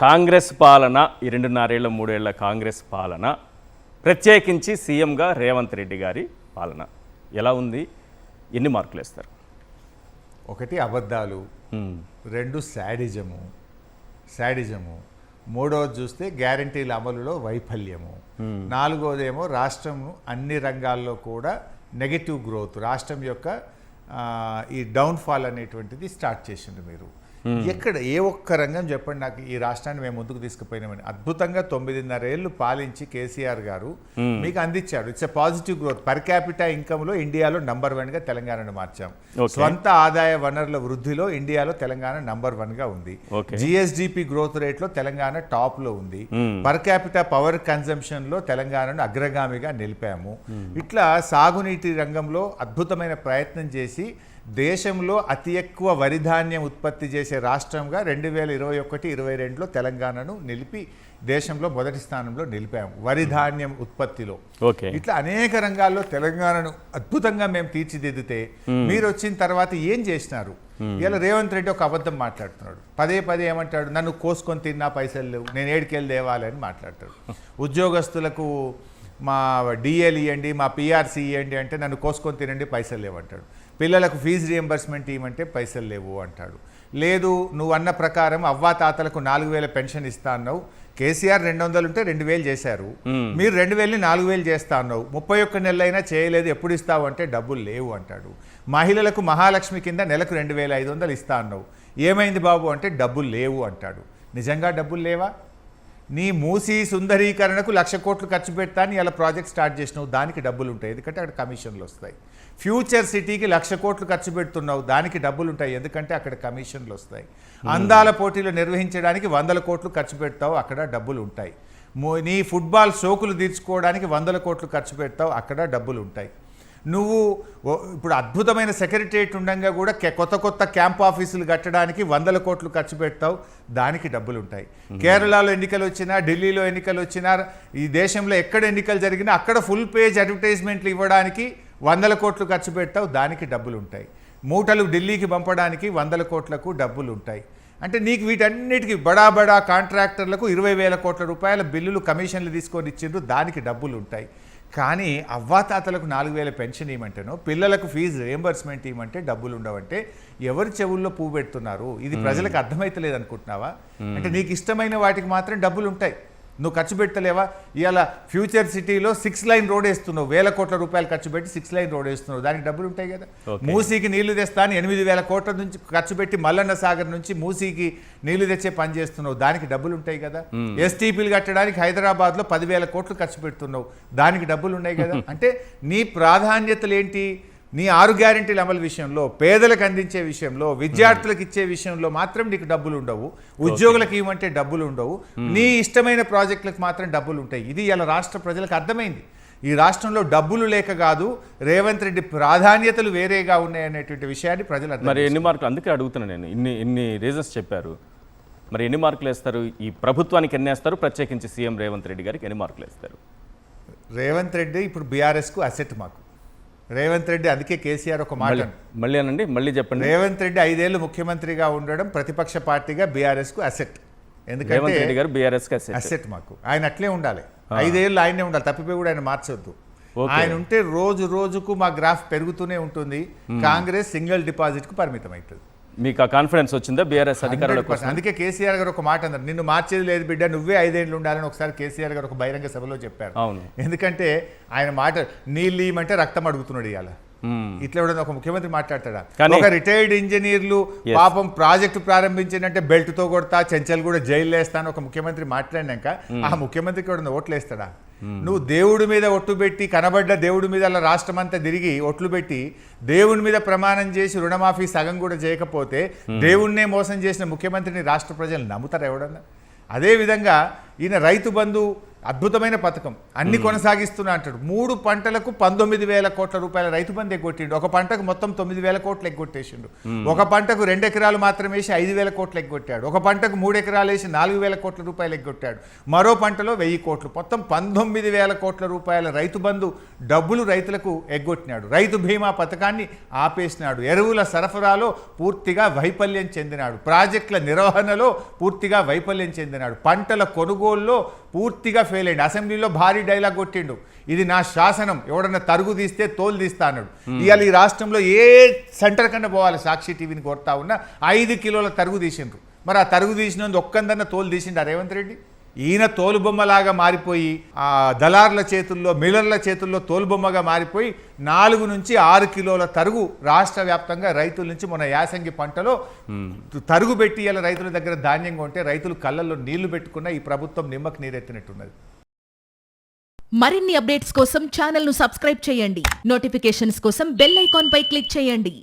కాంగ్రెస్ పాలన ఈ 2.5 3 కాంగ్రెస్ పాలన ప్రత్యేకించి సీఎంగా రేవంత్ రెడ్డి గారి పాలన ఎలా ఉంది? ఎన్ని మార్కులు వేస్తారు? 1 అబద్ధాలు, 2 శాడిజము, 3వది చూస్తే గ్యారంటీల అమలులో వైఫల్యము, 4వదేమో రాష్ట్రం అన్ని రంగాల్లో కూడా నెగటివ్ గ్రోత్, రాష్ట్రం యొక్క ఈ డౌన్ఫాల్ అనేటువంటిది స్టార్ట్ చేసింది. మీరు ఎక్కడ ఏ ఒక్క రంగం చెప్పండి నాకు ఈ రాష్ట్రాన్ని మేము ముందుకు తీసుకుపోయినామని. అద్భుతంగా 9.5 ఏళ్ళు పాలించి కేసీఆర్ గారు మీకు అందించాడు. It's a positive growth. Per capita ఇన్కమ్లో ఇండియాలో నంబర్ 1గా తెలంగాణను మార్చాం. స్వంత ఆదాయ వనరుల వృద్ధిలో ఇండియాలో తెలంగాణ నంబర్ 1గా ఉంది. జిఎస్డిపి గ్రోత్ రేట్లో తెలంగాణ టాప్లో ఉంది. పర్ క్యాపిటల్ పవర్ కన్జంప్షన్లో తెలంగాణను అగ్రగామిగా నిలిపాము. ఇట్లా సాగునీటి రంగంలో అద్భుతమైన ప్రయత్నం చేసి దేశంలో అతి ఎక్కువ వరి ధాన్యం ఉత్పత్తి చేసే రాష్ట్రంగా 2021-22లో తెలంగాణను నిలిపి దేశంలో మొదటి స్థానంలో నిలిపాము వరి ధాన్యం ఉత్పత్తిలో. ఇట్లా అనేక రంగాల్లో తెలంగాణను అద్భుతంగా మేము తీర్చిదిద్దితే మీరు వచ్చిన తర్వాత ఏం చేసినారు? ఇలా రేవంత్ రెడ్డి ఒక అబద్ధం మాట్లాడుతున్నాడు. పదే ఏమంటాడు? నన్ను కోసుకొని తిన్నా పైసలు లేవు, నేను ఏడికెళ్ళి తేవాలి అని మాట్లాడతాడు. ఉద్యోగస్తులకు మా డిఏలు ఇవ్వండి, మా పిఆర్సీ ఇవ్వండి అంటే నన్ను కోసుకొని తినండి పైసలు లేవంటాడు. పిల్లలకు ఫీజు రియంబర్స్మెంట్ ఇవ్వమంటే పైసలు లేవు అంటాడు. లేదు నువ్వు అన్న ప్రకారం అవ్వాతాతలకు 4,000 పెన్షన్ ఇస్తా అన్నావు. కేసీఆర్ 200 ఉంటే 2,000 చేశారు. మీరు 2,000ని 4,000 చేస్తా అన్నావు. 31 నెలలైనా చేయలేదు, ఎప్పుడు ఇస్తావు అంటే డబ్బులు లేవు అంటాడు. మహిళలకు మహాలక్ష్మి కింద నెలకు 2,500 ఇస్తా అన్నావు. ఏమైంది బాబు అంటే డబ్బులు లేవు అంటాడు. నిజంగా డబ్బులు లేవా? నీ మూసీ సుందరీకరణకు 1,00,000 కోట్లు ఖర్చు పెడతా అని ఇలా ప్రాజెక్ట్ స్టార్ట్ చేసినావు, దానికి డబ్బులు ఉంటాయి ఎందుకంటే అక్కడ కమిషన్లు వస్తాయి. ఫ్యూచర్ సిటీకి 1,00,000 కోట్లు ఖర్చు పెడుతున్నావు, దానికి డబ్బులు ఉంటాయి ఎందుకంటే అక్కడ కమిషన్లు వస్తాయి. అందాల పోటీలు నిర్వహించడానికి 100 కోట్లు ఖర్చు పెడతావు, అక్కడ డబ్బులు ఉంటాయి. నీ ఫుట్బాల్ షోకులు తీర్చుకోవడానికి 100 కోట్లు ఖర్చు పెడతావు, అక్కడ డబ్బులు ఉంటాయి. నువ్వు ఇప్పుడు అద్భుతమైన సెక్రటరియట్ ఉండగా కూడా కొత్త క్యాంప్ ఆఫీసులు కట్టడానికి 100 కోట్లు ఖర్చు పెడతావు, దానికి డబ్బులు ఉంటాయి. కేరళలో ఎన్నికలు వచ్చినా, ఢిల్లీలో ఎన్నికలు వచ్చినా, ఈ దేశంలో ఎక్కడ ఎన్నికలు జరిగినా అక్కడ ఫుల్ పేజ్ అడ్వర్టైజ్మెంట్లు ఇవ్వడానికి 100 కోట్లు ఖర్చు పెడతావు, దానికి డబ్బులు ఉంటాయి. మూటలు ఢిల్లీకి పంపడానికి 100 కోట్లకు డబ్బులు ఉంటాయి. అంటే నీకు వీటన్నిటికీ బడా కాంట్రాక్టర్లకు 20,000 కోట్ల రూపాయల బిల్లులు కమిషన్లు తీసుకొని ఇచ్చిండ్రు, దానికి డబ్బులు ఉంటాయి. కానీ అవ్వాతాతలకు 4,000 పెన్షన్ ఇవ్వమంటేనో, పిల్లలకు ఫీజు రియంబర్స్మెంట్ ఇవ్వమంటే డబ్బులు ఉండవంటే ఎవరి చెవుల్లో పువ్వు పెడుతున్నారు? ఇది ప్రజలకు అర్థమైతలేదు అనుకుంటున్నావా? అంటే నీకు ఇష్టమైన వాటికి మాత్రం డబ్బులు ఉంటాయి, నువ్వు ఖర్చు పెట్టలేవా? ఇవాళ ఫ్యూచర్ సిటీలో 6 లైన్ రోడ్ వేస్తున్నావు, 1,000 కోట్ల రూపాయలు ఖర్చు పెట్టి 6 లైన్ రోడ్ వేస్తున్నావు, దానికి డబ్బులు ఉంటాయి కదా. మూసీకి నీళ్లు తెస్తా అని 8,000 కోట్ల నుంచి ఖర్చు పెట్టి మల్లన్న సాగర్ నుంచి మూసీకి నీళ్లు తెచ్చే పని చేస్తున్నావు, దానికి డబ్బులు ఉంటాయి కదా. ఎస్టీపీలు కట్టడానికి హైదరాబాద్లో 10,000 కోట్లు ఖర్చు పెడుతున్నావు, దానికి డబ్బులు ఉన్నాయి కదా. అంటే నీ ప్రాధాన్యతలు ఏంటి? నీ 6 గ్యారెంటీల అమలు విషయంలో, పేదలకు అందించే విషయంలో, విద్యార్థులకు ఇచ్చే విషయంలో మాత్రం నీకు డబ్బులు ఉండవు, ఉద్యోగులకు ఇవ్వమంటే డబ్బులు ఉండవు, నీ ఇష్టమైన ప్రాజెక్టులకు మాత్రం డబ్బులు ఉంటాయి. ఇది ఇలా రాష్ట్ర ప్రజలకు అర్థమైంది. ఈ రాష్ట్రంలో డబ్బులు లేక కాదు, రేవంత్ రెడ్డి ప్రాధాన్యతలు వేరేగా ఉన్నాయనేటువంటి విషయాన్ని ప్రజలు మరి ఎన్ని మార్కులు? అందుకే అడుగుతున్నాను నేను. ఇన్ని రీజన్స్ చెప్పారు, మరి ఎన్ని మార్కులు వేస్తారు? ఈ ప్రభుత్వానికి ఎన్ని వేస్తారు? ప్రత్యేకించి సీఎం రేవంత్ రెడ్డి గారికి ఎన్ని మార్కులు వేస్తారు? రేవంత్ రెడ్డి ఇప్పుడు బీఆర్ఎస్కు అసెట్. మాకు రేవంత్ రెడ్డి, అందుకే కేసీఆర్ ఒక మాట మళ్ళీ చెప్పండి. రేవంత్ రెడ్డి 5 ఏళ్ళు ముఖ్యమంత్రిగా ఉండడం ప్రతిపక్ష పార్టీగా బీఆర్ఎస్కు అసెట్. ఎందుకంటే అసెట్ మాకు ఆయన అట్లే ఉండాలి, 5 ఏళ్ళు ఆయనే ఉండాలి, తప్పిపోయి కూడా ఆయన మార్చొద్దు. ఆయన ఉంటే రోజుకు మా గ్రాఫ్ పెరుగుతూనే ఉంటుంది. కాంగ్రెస్ సింగిల్ డిపాజిట్కు పరిమితం అవుతుంది. మీకు ఆ కాన్ఫిడెన్స్ వచ్చిందా బీఆర్ఎస్ అధికారులకు? అందుకే కేసీఆర్ గారు ఒక మాట అన్నారు, నిన్ను మార్చేది లేదు బిడ్డ, నువ్వే 5 ఏళ్ళు ఉండాలని ఒకసారి కేసీఆర్ గారు ఒక బహిరంగ సభలో చెప్పారు. ఎందుకంటే ఆయన మాట నీళ్ళు ఇవ్వమంటే రక్తం అడుగుతున్నాడు. ఇవాళ ఇట్లా కూడా ఒక ముఖ్యమంత్రి మాట్లాడతాడా? ఒక రిటైర్డ్ ఇంజనీర్లు పాపం ప్రాజెక్టు ప్రారంభించిందంటే బెల్ట్తో కొడతా, చెంచల్ కూడా జైలు వేస్తాను ఒక ముఖ్యమంత్రి మాట్లాడినాక ఆ ముఖ్యమంత్రికి కూడా ఓట్లు వేస్తాడా? నువ్వు దేవుడి మీద ఒట్టు పెట్టి, కనబడ్డ దేవుడి మీద అలా రాష్ట్రం అంతా తిరిగి ఒట్లు పెట్టి దేవుడి మీద ప్రమాణం చేసి రుణమాఫీ సగం కూడా చేయకపోతే దేవుణ్ణే మోసం చేసిన ముఖ్యమంత్రిని రాష్ట్ర ప్రజలు నమ్ముతారు ఎవడన్నా? అదేవిధంగా ఈయన రైతు బంధు అద్భుతమైన పథకం, అన్ని కొనసాగిస్తున్నా అంటాడు. 3 పంటలకు 19,000 కోట్ల రూపాయల రైతు బంధు ఎగ్గొట్టిండు. ఒక పంటకు మొత్తం 9,000 కోట్లు ఎగ్గొట్టేసిండు. ఒక పంటకు 2 ఎకరాలు మాత్రం వేసి 5,000 కోట్లు ఎగ్గొట్టాడు. ఒక పంటకు 3 ఎకరాలు వేసి 4,000 కోట్ల రూపాయలు ఎగ్గొట్టాడు. మరో పంటలో 1,000 కోట్లు, మొత్తం 19,000 కోట్ల రూపాయల రైతు బంధు డబ్బులు రైతులకు ఎగ్గొట్టినాడు. రైతు బీమా పథకాన్ని ఆపేసినాడు. ఎరువుల సరఫరాలో పూర్తిగా వైఫల్యం చెందినాడు. ప్రాజెక్టుల నిర్వహణలో పూర్తిగా వైఫల్యం చెందినాడు. పంటల కొనుగోలులో పూర్తిగా ఫెయిల్ అయ్యిండు. అసెంబ్లీలో భారీ డైలాగ్ కొట్టిండు, ఇది నా శాసనం, ఎవడన్నా తరుగు తీస్తే తోలు తీస్తా అన్నాడు. ఇవాళ ఈ రాష్ట్రంలో ఏ సెంటర్ కన్నా పోవాలి, సాక్షి టీవీని కొడతా ఉన్నా 5 కిలోల తరుగు తీసిండ్రు. మరి ఆ తరుగు తీసినందు ఒక్కందన్న తోలు తీసిండు రేవంత్ రెడ్డి. ఈయన తోలుబొమ్మలాగా మారిపోయి ఆ దళారుల చేతుల్లో, మిల్లర్ల చేతుల్లో తోలుబొమ్మగా మారిపోయి 4 నుంచి 6 కిలోల తరుగు రాష్ట్ర వ్యాప్తంగా రైతుల నుంచి మన యాసంగి పంటలో తరుగు పెట్టి ఇలా రైతుల దగ్గర ధాన్యంగా ఉంటే రైతులు కళ్ళల్లో నీళ్లు పెట్టుకున్న ఈ ప్రభుత్వం నిమ్మకు నీరెత్తినట్టున్నది. మరిన్ని అప్డేట్స్ కోసం ఛానల్ ను సబ్స్క్రైబ్ చేయండి. నోటిఫికేషన్స్ కోసం బెల్ ఐకాన్ పై క్లిక్ చేయండి.